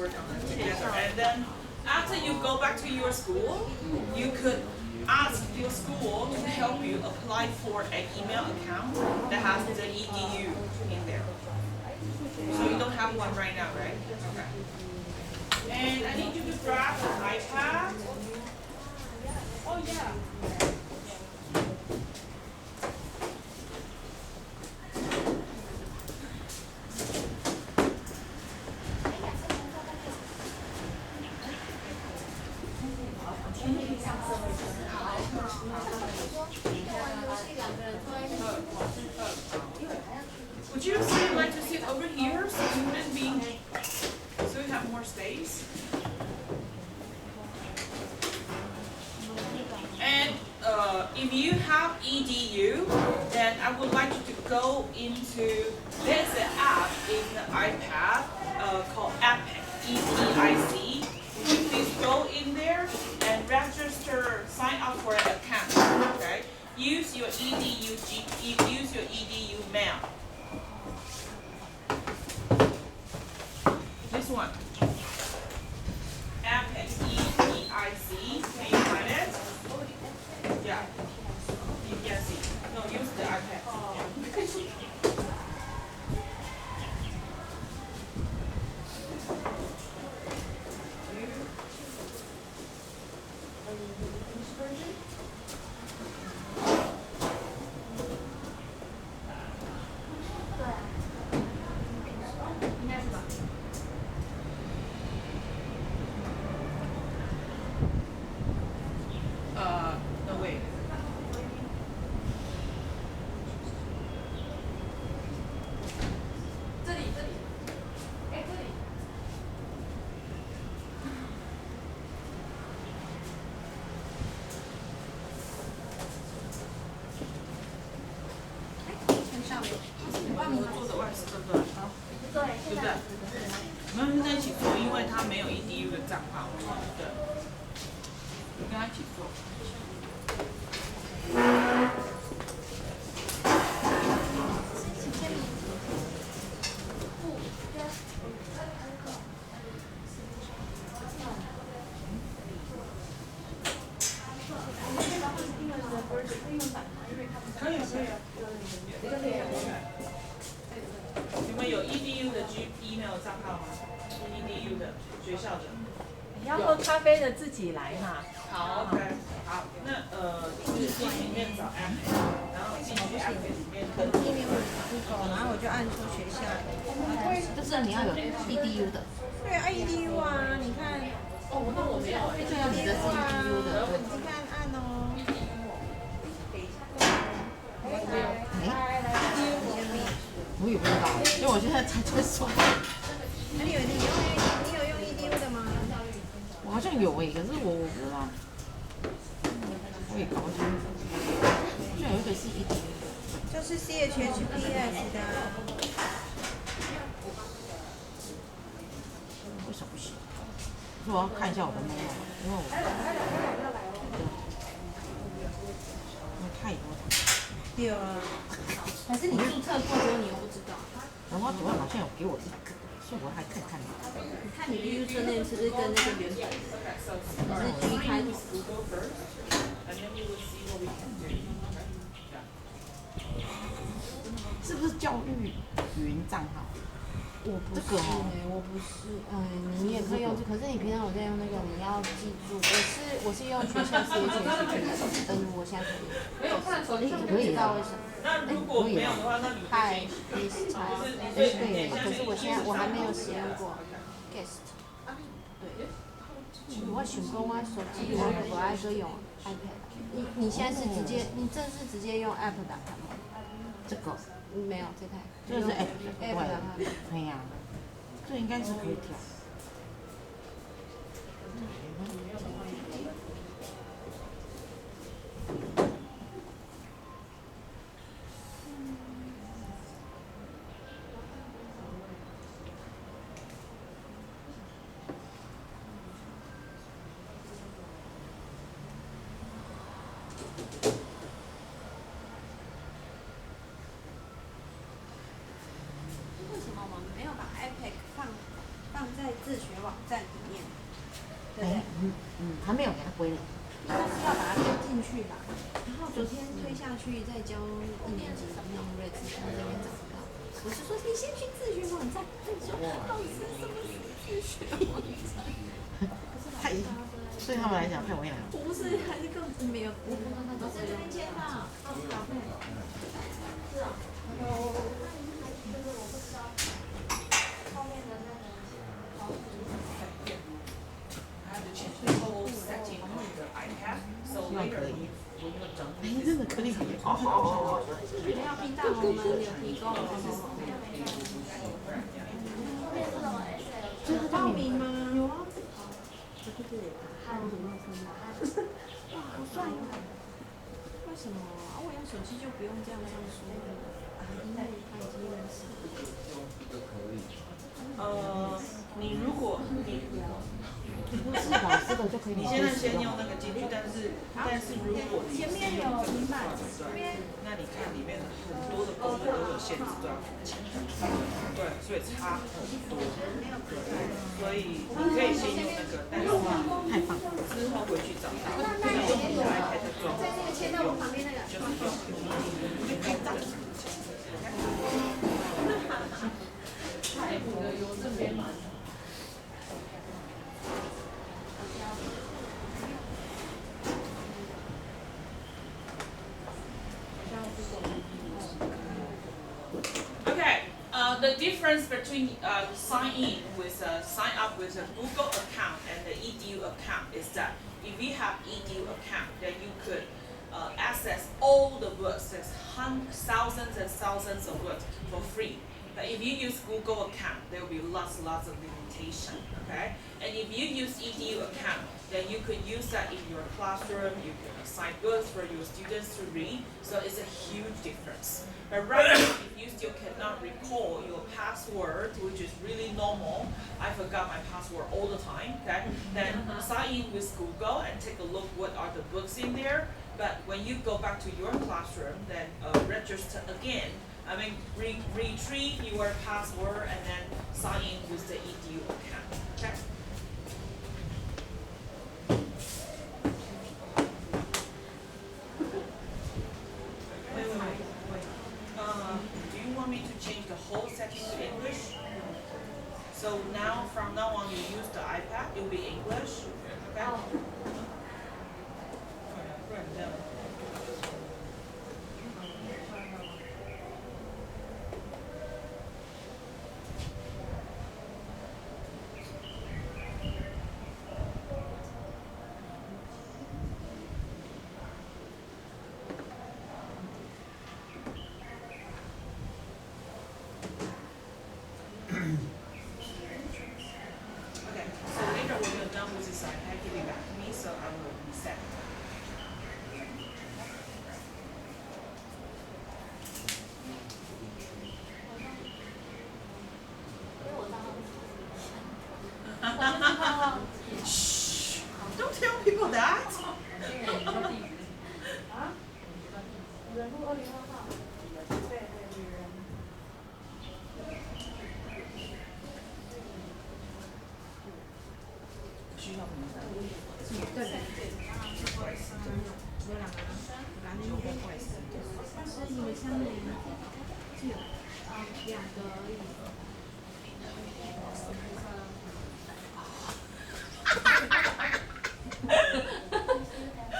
work on it together. And then after you go back to your school, you could ask your school to help you apply for an email account that has the edu in there. So you don't have one right now, right? Okay. And I need you to grab an iPad. Oh yeah. Would you like to sit over here so you wouldn't be, so you have more space? And if you have EDU, then I would like you to go into, there's an app in the iPad called EPIC, E-P-I-C. Would you please go in there and register, sign up for an account, okay? Use your EDU mail. This one. EPIC, E-P-I-C. Can you find it? Yeah. You can see. No, use the iPad. No wait. 这里，哎，这里。我做的外事对不对？对，对不对？我们在一起做，因为他没有 EDU 的账号，对。跟他一起做。可以，你们有 EDU 的 email 账号吗 ？EDU 的学校的。你要喝咖啡的自己来哈。好 ，OK， 好，那就是进里面找 app， 然后进去 app 里面登记。然后我就按出学校。就是你要有 EDU 的。对啊 ，EDU 啊，你看。哦，那我没有。对啊，你的是 EDU 的。你看按哦。我也不知道，因为我现在才在说。那你有用 EDU 的吗？我好像有可是我不知道。我也搞不清楚。好像有一个是 EDU 的。就是 CHHPS 的。为什么不行？我要看一下我的 mail， 因为我太多了。有啊。还是你注册过之后你又不知道？然后主任好像有给我一个，所以我还可以看到。你看你的 username 是不是跟那个原本是 G 开头？是不是教育云账号？我不是我不是，你也可以用，可是你平常有在用那个，你要记住，我是用学校 CHHPS，我现在可以。没有看手机不知道为什么。那如果没有的话，那你嗨 ，Miss 对，可是我还没有使用过 guest。对。我想讲我手机我不爱说用 iPad。你现在是直接，你这是直接用 app 打开吗？这个。没有这台。这个是 app 对。哎呀，这应该是可以调。为什么我们没有把 iPad 放在自学网站里面，对不对？还没有给他归类。应该是要把它推进去吧。然后昨天推下去，再教1年级弄瑞智，他这边找不到。我是说你先去自学网站，他说老师什么是自学网站？太，对他们来讲太为难了。不是，还是根本没有。老师这边签到。是啊。I have to change the whole setting of the iPad. So later when you're done 哎， with 真 this, 的可以。学校频道我们有提供。报名吗？有啊。哇，好帅哦！为什么啊？我用手机就不用这样上书了啊？因为它已经认识你如果不是老师的就可以。你现在先用那个进去，但是如果你前面有平板，那你看里面很多的功能都有限制，都要付钱。对，所以差很多。所以你可以先用那个，但是太棒了。之后回去找到，用你的 iPad 装，在那个签到我旁边那个。就是用你可以大的。Okay, the difference between sign up with a Google account and the EDU account is that if you have EDU account, then you could access all the books, there's thousands and thousands of books for free. But if you use Google account, there will be lots of limitation, okay? And if you use EDU account, then you could use that in your classroom, you can assign books for your students to read, so it's a huge difference. But right now, if you still cannot recall your password, which is really normal, I forgot my password all the time, okay? Then sign in with Google and take a look what are the books in there. But when you go back to your classroom, then register again. I mean, retrieve your password and then sign in with the EDU account, okay? Wait. Do you want me to change the whole setting to English? So now, from now on, you use the iPad, it will be English, okay? Okay, so later when you're done with this iPad, give it back to me so I will reset. Shh! Don't tell people that. 需要名单。对。有两个人，来那边会。是因为下面只有2个而已。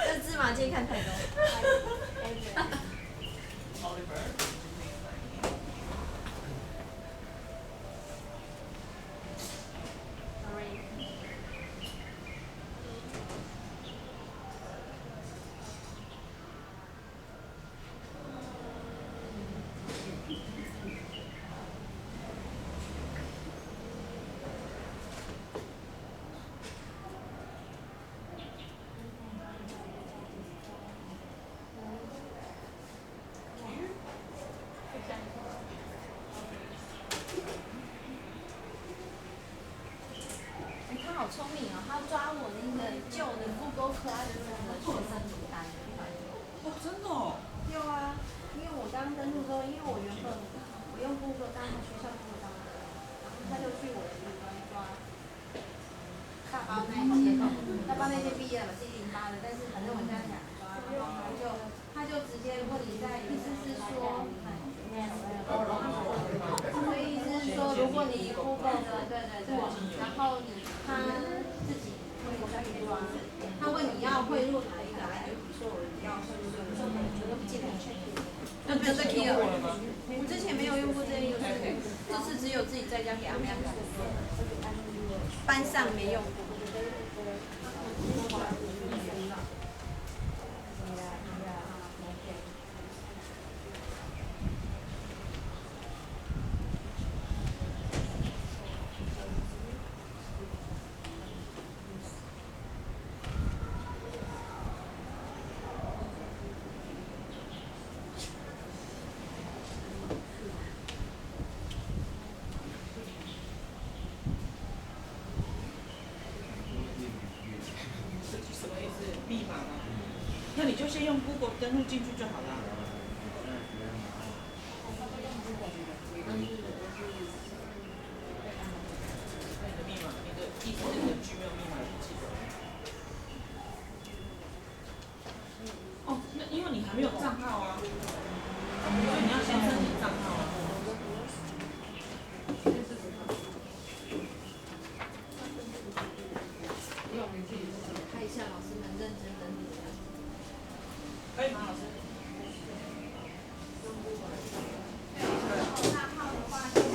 这芝麻街看太多。他好聪明哦，他抓我那个旧的 Google Classroom 的学生名单。哦，真的哦。有啊，因为我刚登录之后，因为我原本我用 Google 当学校 Google 当的，然后他就去我的云端抓包那一些，要包那些毕业了708的，但是反正我这样讲，然后他就直接，如果你在意思是说，所以意思是说，如果你 Google 的，对，然后他自己他问你要汇入哪一个，就比如说我要汇入进来。那没有在 Key 我之前没有用过这一个，这次只有自己在家给阿妹用，班上没用过。密码吗？那你就先用 Google 登录进去就好了。那你的密码，你的意思是你的 Gmail 密码你记得？哦，那因为你还没有账号啊，所以你要先申请账号啊。看一下老师们认真的。可以吗，老师？账号的话就是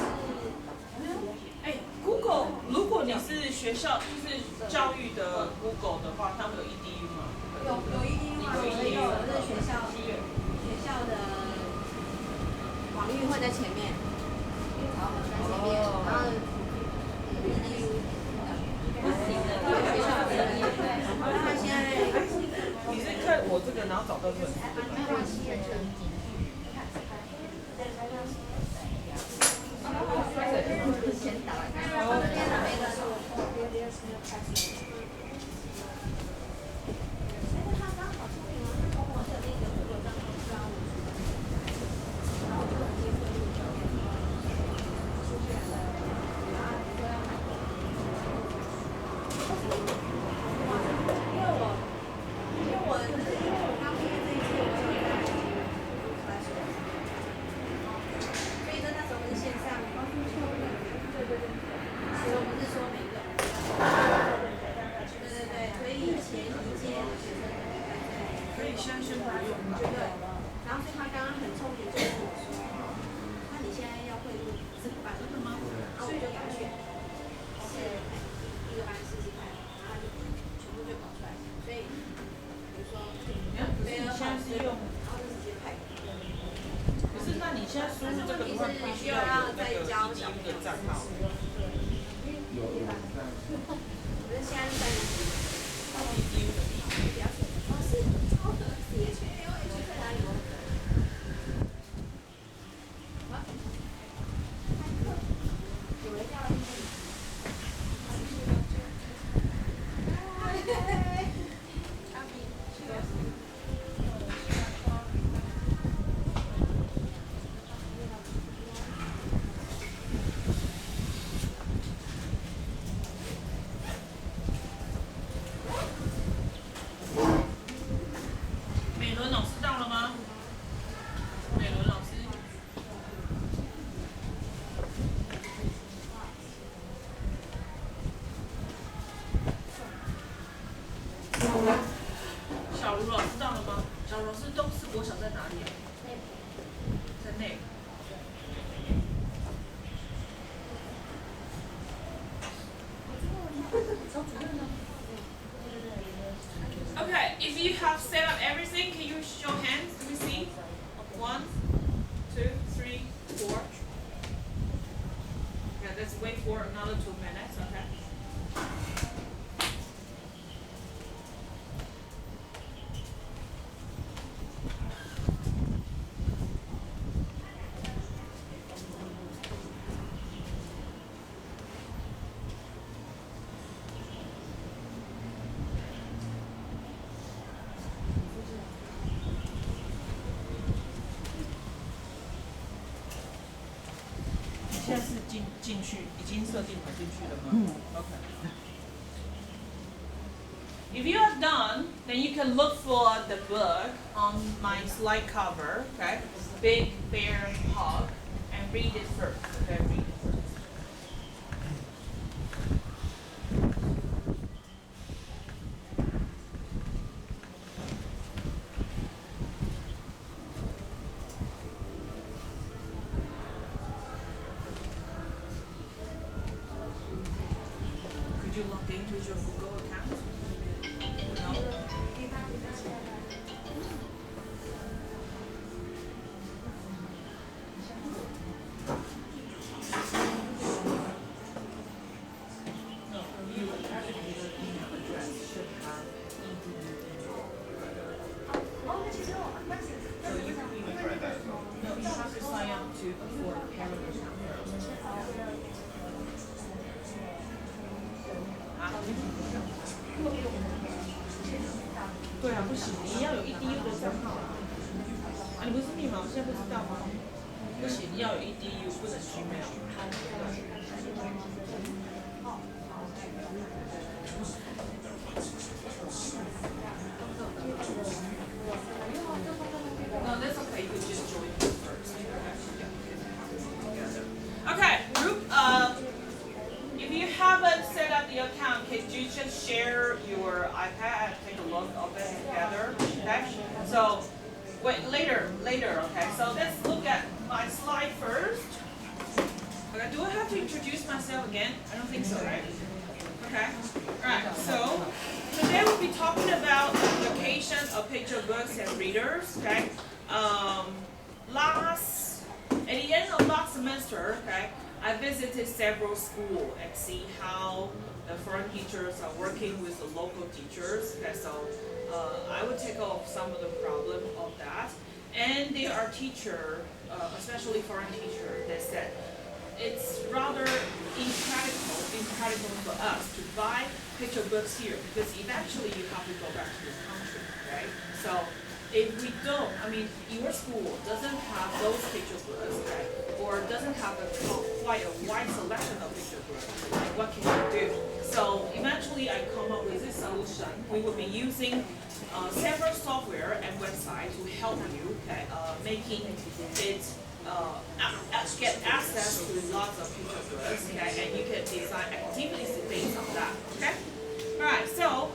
，Google， 如果你是学校就是教育的 Google 的话，它会有 EDU 吗？有 EDU 吗？有，是学校的网域会在前面，然后在前面，然后 EDU。那现在你是看我这个，然后找到这个。没关系的，先打完。这边的没人。Okay, if you have set up everything, can you show hands? Let me see. 1, 2, 3, 4. Okay, let's wait for another 2 minutes, okay? then you can look for the book on my slide cover, okay? Big Bear Hug, and read it first, okay? Read it first. Could you log into your Google account? No? No, you actually your email address should have so you no, you have to sign up to for a parent account first. Ah. 对啊，不行，你要有 EDU 的账号啊。啊，你不是密码，我现在不知道吗？不行，你要有 EDU，不能 Gmail。No, that's okay. You could just join first. Okay, group. If you haven't set up the account, could you just share your iPad and take a look of it together? Okay. So, wait later. Okay. So let's look at my slide first. Okay. Do I have to introduce myself again? I don't think so, right? Okay. Alright, so today we'll be talking about application of picture books and readers, okay? At the end of last semester, okay, I visited several schools and see how the foreign teachers are working with the local teachers, okay? So I would take off some of the problem of that. And there are teachers, especially foreign teachers, that said, it's rather impractical for us to buy picture books here because eventually you have to go back to your country, right? So if we don't, I mean, your school doesn't have those picture books, right? Or doesn't have quite a wide selection of picture books, like what can you do? So eventually I come up with this solution. We will be using several software and websites to help you, okay, making it get access to lots of picture books, okay, and you can design activities based on that, okay? Alright, so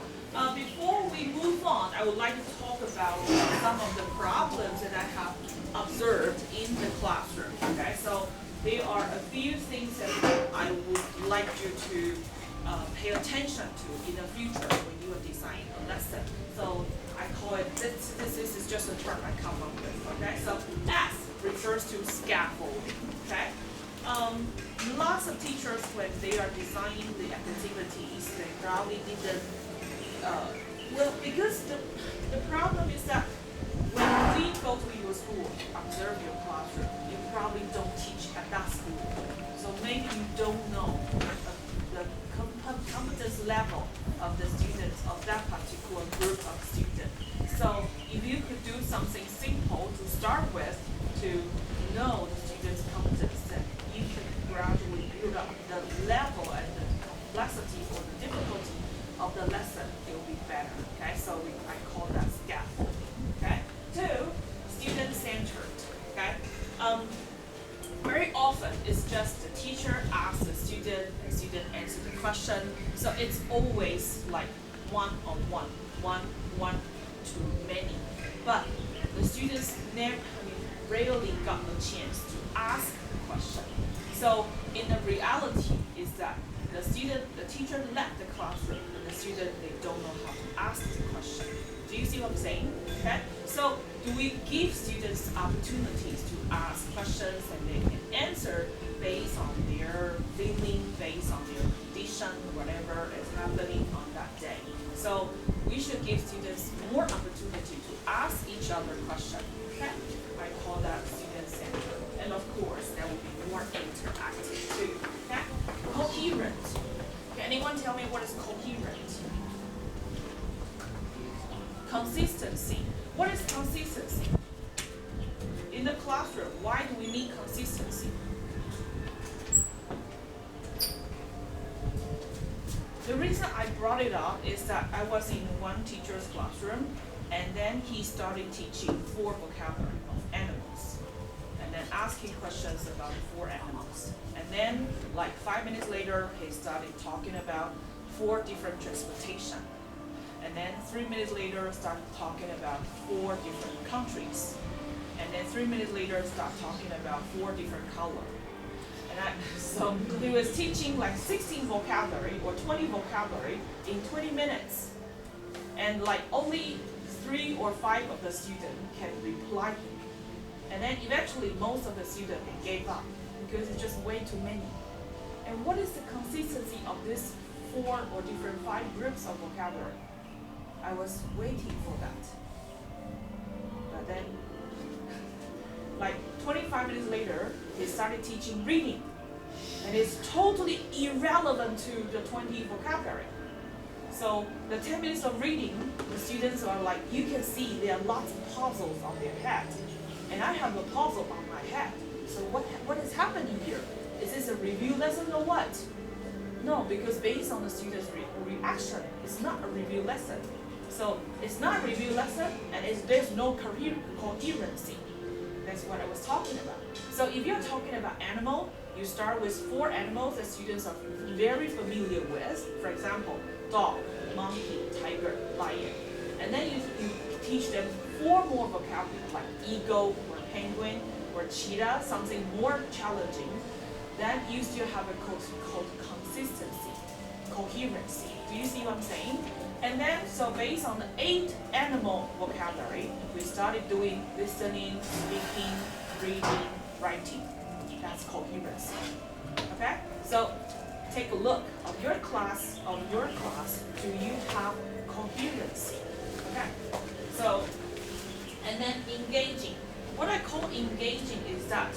before we move on, I would like to talk about some of the problems that I have observed in the classroom, okay? So there are a few things that I would like you to pay attention to in the future when you are designing a lesson. So I call it, this is just a term I come up with, okay? So S refers to scaffolding, okay? Lots of teachers, when they are designing the activities, they probably didn't, well, because the problem is that when we go to your school, observe your classroom, you probably don't teach at that school. So maybe you don't know the competence level of the students of that particular group of students. So if you could do something simple to start with to know the students' competence, then you can gradually build up the level and the complexity or the difficulty of the lesson. It will be better. Okay, so I call that scaffolding. Okay, 2, student-centered. Okay, very often it's just the teacher asks the student answers the question. So it's always like one-on-one, one to many. But the students rarely got a chance to ask the question. So in the reality is that the teacher left the classroom and the student, they don't know how to ask the question. Do you see what I'm saying? Okay. So do we give students opportunities to ask questions and they can answer based on their feeling, based on their condition, whatever is happening on that day? So we should give students more opportunity to ask each other questions. Okay? I call that student-centered. And of course, that will be more interactive too. Okay? Coherent. Can anyone tell me what is coherent? Consistency. What is consistency? In the classroom, why do we need consistency? the reason I brought it up is that I was in one teacher's classroom, and then he started teaching 4 vocabulary of animals, and then asking questions about 4 animals. And then, like 5 minutes later, he started talking about 4 different transportation. And then 3 minutes later, started talking about 4 different countries. And then 3 minutes later, start talking about 4 different colors. So he was teaching like 16 vocabulary or 20 vocabulary in 20 minutes. And like only 3 or 5 of the students can reply him. And then eventually most of the students gave up because it's just way too many. And what is the consistency of this 4 or different 5 groups of vocabulary? I was waiting for that. But then like 25 minutes later, he started teaching reading. And it's totally irrelevant to the 20 vocabulary. So the 10 minutes of reading, the students are like, you can see there are lots of puzzles on their head. And I have a puzzle on my head. So what is happening here? Is this a review lesson or what? No, because based on the students' reaction, it's not a review lesson. So it's not a review lesson, and there's no coherency. That's what I was talking about. So if you're talking about animal, you start with 4 animals that students are very familiar with. For example, dog, monkey, tiger, lion. And then you teach them 4 more vocabulary, like eagle or penguin or cheetah, something more challenging. Then you still have a consistency, coherency. Do you see what I'm saying? And then, so based on the 8 animal vocabulary, we started doing listening, speaking, reading, writing. That's coherency. Okay? So take a look of your class. Do you have coherency? Okay? So, and then engaging. What I call engaging is that,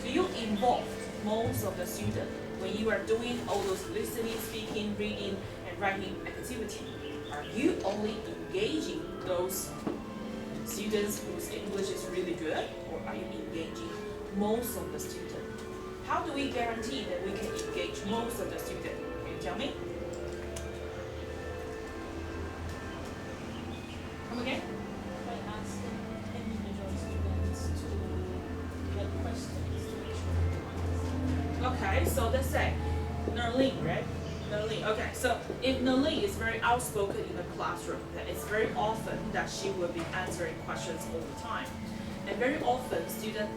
do you involve most of the students when you are doing all those listening, speaking, reading, and writing activity? Are you only engaging those students whose English is really good, or are you engaging most of the students? How do we guarantee that we can engage most of the students? Can you tell me? Come again? By asking individual students to get questions to each one. Okay, so let's say Nerlin, right? Nerlin. Okay, so if Nerlin is very outspoken in the classroom, then it's very often that she will be answering questions all the time. And very often,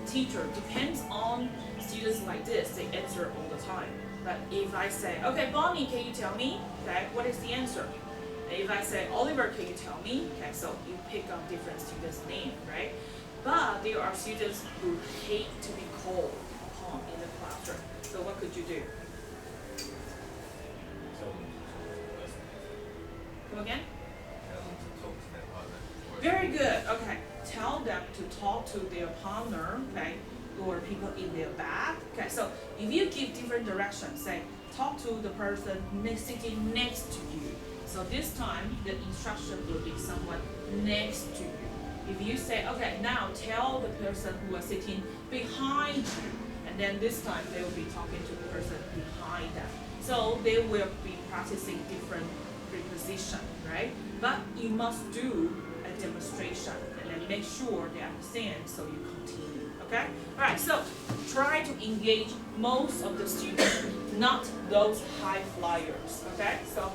teacher depends on students like this, they answer all the time. But if I say, okay, Bonnie, can you tell me? Okay, what is the answer? And if I say, Oliver, can you tell me? Okay, so you pick up different students' names, right? But there are students who hate to be called upon in the classroom. So what could you do? Come again? Very good. Okay. Tell them to talk to their partner, okay, or people in their back. Okay, so if you give different directions, say, talk to the person sitting next to you. So this time, the instruction will be someone next to you. If you say, okay, now tell the person who is sitting behind you, and then this time they will be talking to the person behind them. So they will be practicing different preposition, right? But you must do a demonstration and then make sure they understand so you continue, okay? All right, so try to engage most of the students, not those high flyers, okay? So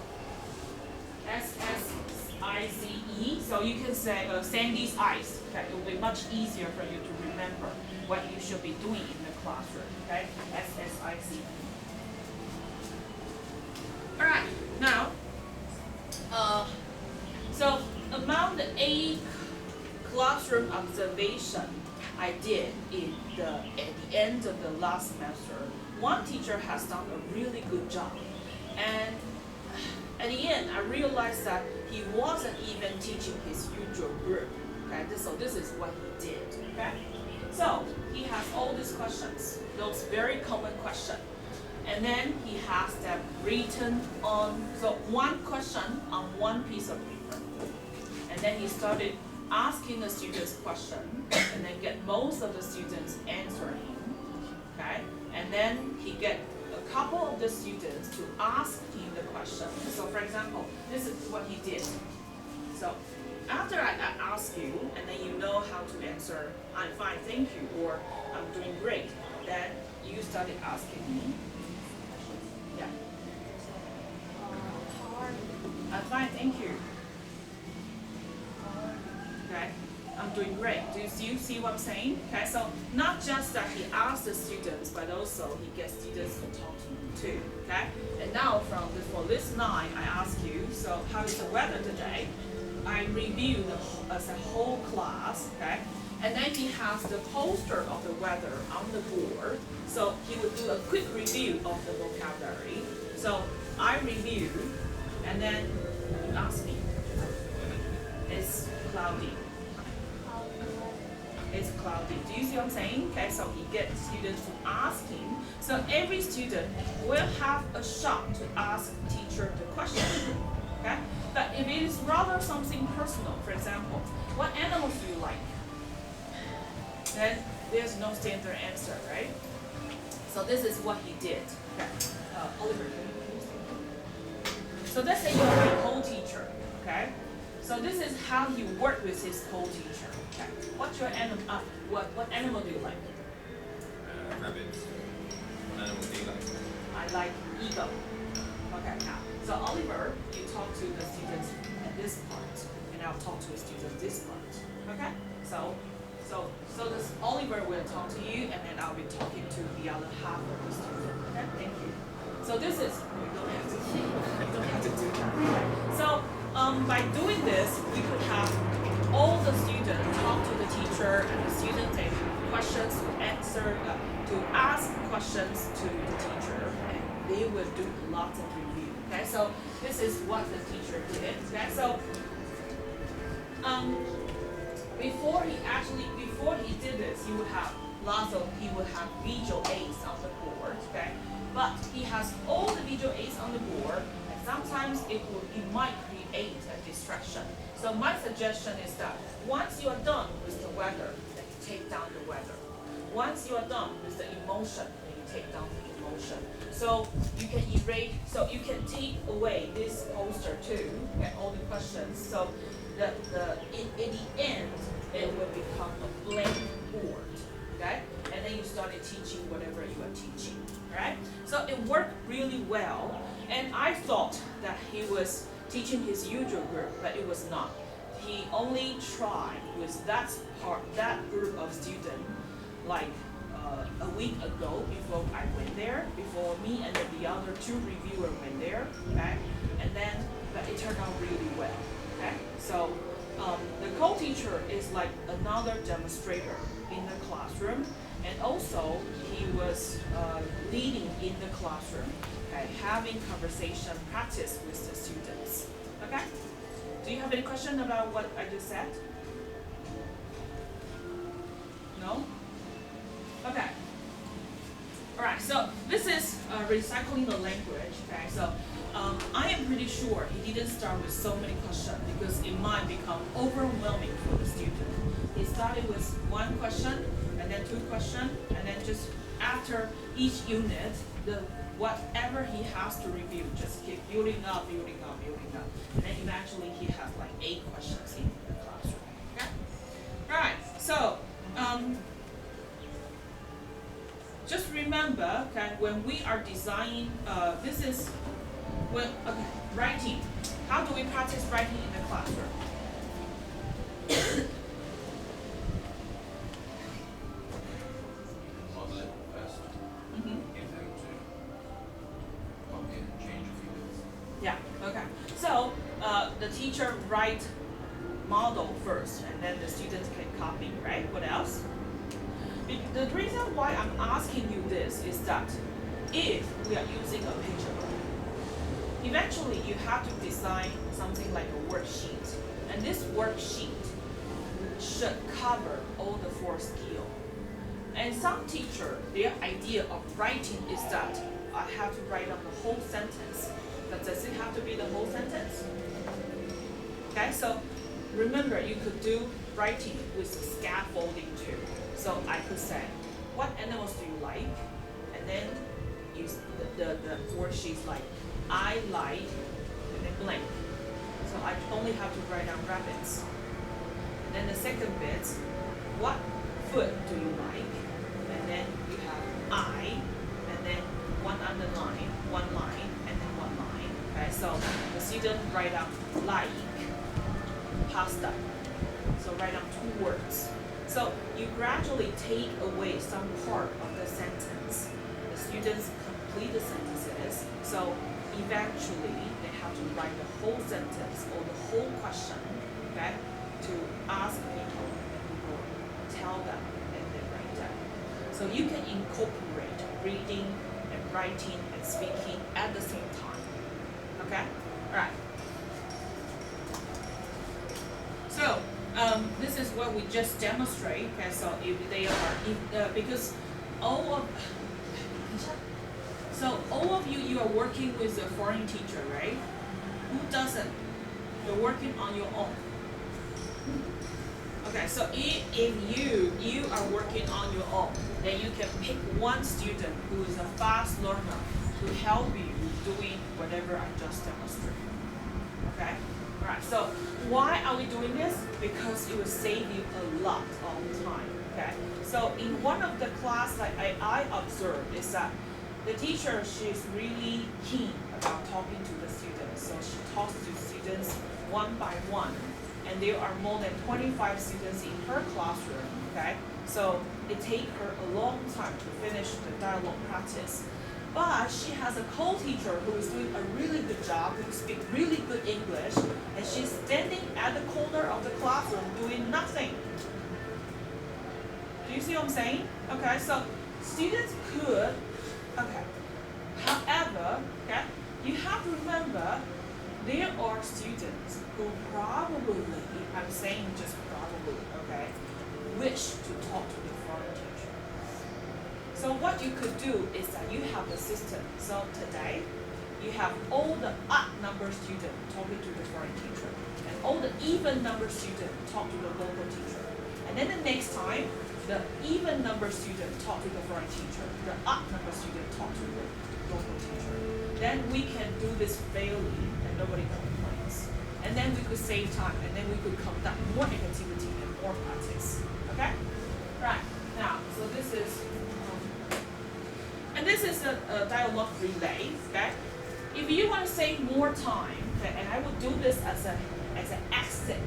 SSICE, so you can say Sandy's eyes, okay? It will be much easier for you to remember what you should be doing in the classroom, okay? SSICE. All right, now, so among the 8 classroom observation I did at the end of the last semester, one teacher has done a really good job. And at the end, I realized that he wasn't even teaching his usual group. Okay, so this is what he did. Okay, so he has all these questions, those very common questions. And then he has them written on, so one question on one piece of paper. And then he started asking the students questions, and then get most of the students answering, okay? And then he get a couple of the students to ask him the question. So for example, this is what he did. So after I ask you, and then you know how to answer, I'm fine, thank you, or I'm doing great, then you started asking me. Yeah. I'm fine, thank you. Okay, I'm doing great. Do you see what I'm saying? Okay, so not just that he asks the students, but also he gets students to talk to me too. Okay, and now for this 9, I ask you, so how is the weather today? I review as a whole class, okay? And then he has the poster of the weather on the board. So he would do a quick review of the vocabulary. So I review, and then you ask me. It's cloudy. It's cloudy. Do you see what I'm saying? Okay, so he gets students to ask him. So every student will have a shot to ask teacher the question. Okay? But if it is rather something personal, for example, what animals do you like? Then there's no standard answer, right? So this is what he did. Okay. Oliver, can you please take it? So let's say you're my co-teacher, okay? So this is how he worked with his co-teacher. Okay. What's your animal? What animal do you like? Rabbits. What animal do you like? I like eagle. Okay. Now, so Oliver, you talk to the students at this part, and I'll talk to the students this part. Okay. So this Oliver will talk to you, and then I'll be talking to the other half of the student. Okay. Thank you. So this is we don't have to do that. So by doing this, we could have all the students talk to the teacher, and the students have questions to answer, to ask questions to the teacher, and they will do lots of review. Okay, so this is what the teacher did. Okay, so before he did this, he would have visual aids on the board. Okay, but he has all the visual aids on the board, and sometimes it might create a distraction. So my suggestion is that once you are done with the weather, then you take down the weather. Once you are done with the emotion, then you take down the emotion. So you can erase, so you can take away this poster too, and all the questions. So in the end, it will become a blank board, okay? And then you started teaching whatever you are teaching, right? So it worked really well, and I thought that he was teaching his usual group, but it was not. He only tried with that group of students, like a week ago before I went there, before me and then the other 2 reviewers went there, okay? And then, but it turned out really well, okay? So the co-teacher is like another demonstrator in the classroom, and also he was leading in the classroom, okay, having conversation practice with the students. Okay? Do you have any question about what I just said? No? Okay. Alright, so this is recycling the language. Okay, so I am pretty sure he didn't start with so many questions because it might become overwhelming for the student. He started with 1 question, and then 2 questions, and then just after each unit, whatever he has to review, just keep building up. And then eventually he has like 8 questions in the classroom. Okay? Alright, so just remember, okay, when we are designing, writing. How do we practice writing in the classroom? Yeah, okay. So the teacher write model first, and then the students can copy, right? What else? The reason why I'm asking you this is that if we are using a picture book, eventually you have to design something like a worksheet. And this worksheet should cover all the 4 skills. And some teacher, their idea of writing is that I have to write up the whole sentence. But does it have to be the whole sentence? Okay, so remember you could do writing with scaffolding too. So I could say, what animals do you like? And then use the worksheets like I like and then blank. So I only have to write down rabbits. And then the second bit, what food do you like? And then you have I, and then one underline, one line, and then one line. Okay, so the student write down like pasta. So write down 2 words. So you gradually take away some part of the sentence. The students complete the sentences. So eventually they have to write the whole sentence or the whole question, okay, to ask people or tell them and then write down. So you can incorporate reading and writing and speaking at the same time. Okay? Alright. So this is what we just demonstrate. Okay, so if they are because all of you are working with a foreign teacher, right? Who doesn't? You're working on your own. Okay, so if you are working on your own, then you can pick one student who is a fast learner to help you doing whatever I just demonstrated. Okay? Alright, so why are we doing this? Because it will save you a lot of time. Okay? So in one of the class like I observed is that the teacher, she's really keen about talking to the students. So she talks to students one by one. And there are more than 25 students in her classroom, okay? So it takes her a long time to finish the dialogue practice. But she has a co-teacher who is doing a really good job, who speaks really good English, and she's standing at the corner of the classroom doing nothing. Do you see what I'm saying? Okay, so students could, okay. However, okay, you have to remember there are students who probably, I'm saying just probably, okay, wish to talk to the foreign teacher. So what you could do is that you have a system. So today, you have all the odd number student talking to the foreign teacher, and all the even number student talk to the local teacher. And then the next time, the even number student talk to the foreign teacher, the odd number student talk to the local teacher. Then we can do this fairly and nobody complains. And then we could save time and then we could conduct more activity and more practice. Okay? Right. Now, so this is a dialogue relay, okay? If you want to save more time, okay, and I will do this as an exit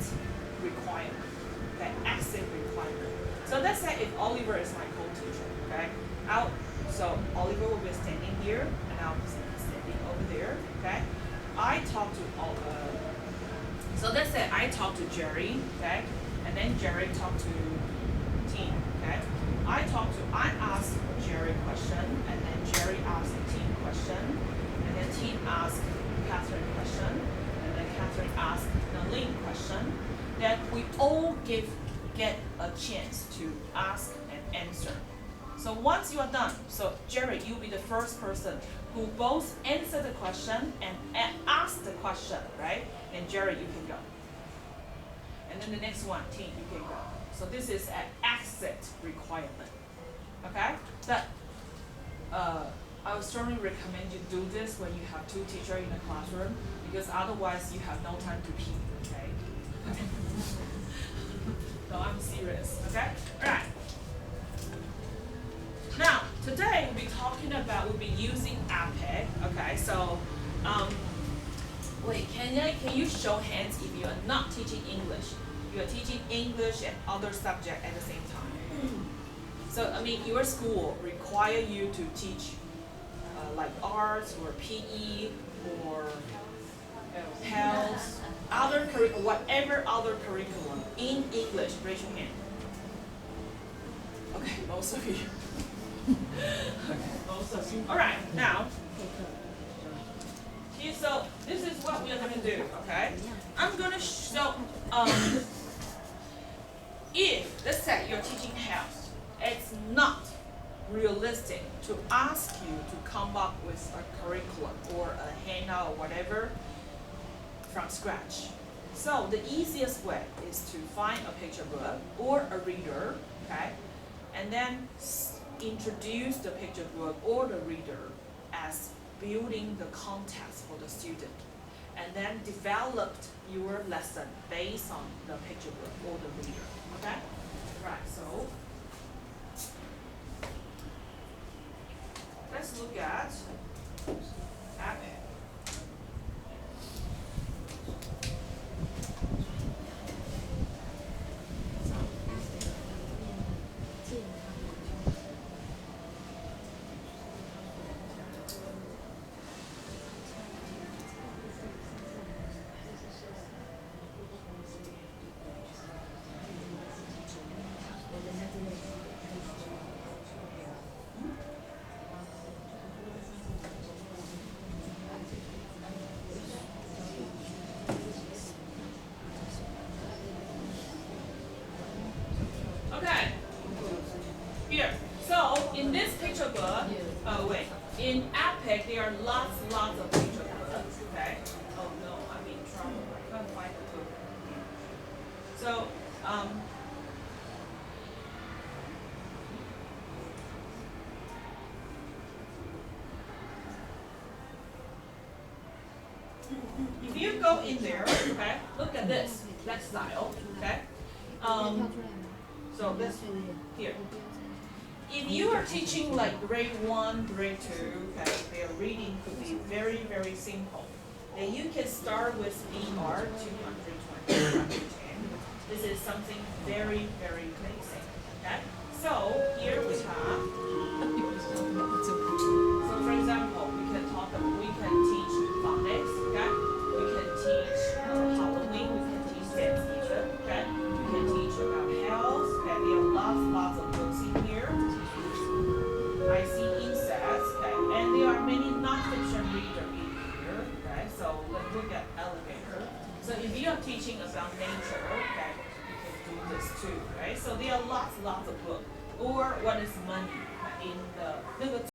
requirement. Okay, exit requirement. So let's say if Oliver is my co-teacher, okay? So Oliver will be standing here and I'll be standing over there, okay? I talk to so let's say I talk to Jerry, okay? And then Jerry talk to Tim, okay? I ask Jerry a question, and then Jerry asks Tim a question, and then Tim asks Catherine a question, and then Catherine asks Nalin a question. Then we all get a chance to ask and answer. So once you are done, so Jerry, you'll be the first person who both answer the question and ask the question, right? And Jerry, you can go. And then the next one, Tim, you can go. So this is an exit requirement, okay? But I would strongly recommend you do this when you have 2 teachers in the classroom, because otherwise you have no time to pee, okay? No, I'm serious, okay? All right. Now, today we'll be using APEC, okay? So, wait, can you show hands if you are not teaching English? You are teaching English and other subjects at the same time. So, I mean, your school require you to teach like arts or PE or health, whatever other curriculum in English. Raise your hand. Okay, most of you. Okay, most of you. All right, now. So this is what we are going to do. Okay, I'm going to show. If let's say you're teaching health, it's not realistic to ask you to come up with a curriculum or a handout or whatever from scratch. So the easiest way is to find a picture book or a reader, okay, and then introduce the picture book or the reader as building the context for the student, and then developed your lesson based on the picture book or the reader. Okay? Right, so let's look at APEC. Okay. Here. So in this picture book, in APEC there are lots of picture books. Okay. Oh no, I'm in trouble. I can't find the book. So if you go in there, okay, look at this, that style, okay. So this here. If you are teaching like grade 1, grade 2, okay, their reading could be very, very simple. Then you can start with BR 220, 210. This is something very, very basic. Okay? So here we have. So for example, we can teach phonics, okay? We can teach Halloween, we can teach Thanksgiving, okay? We can teach about health, okay? There are lots of books in here. I see insects, okay? And there are many non-fiction readers in here, okay? So let's look at elevator. So if you are teaching about nature, okay, you can do this too, right? So there are lots of books. Or what is money in the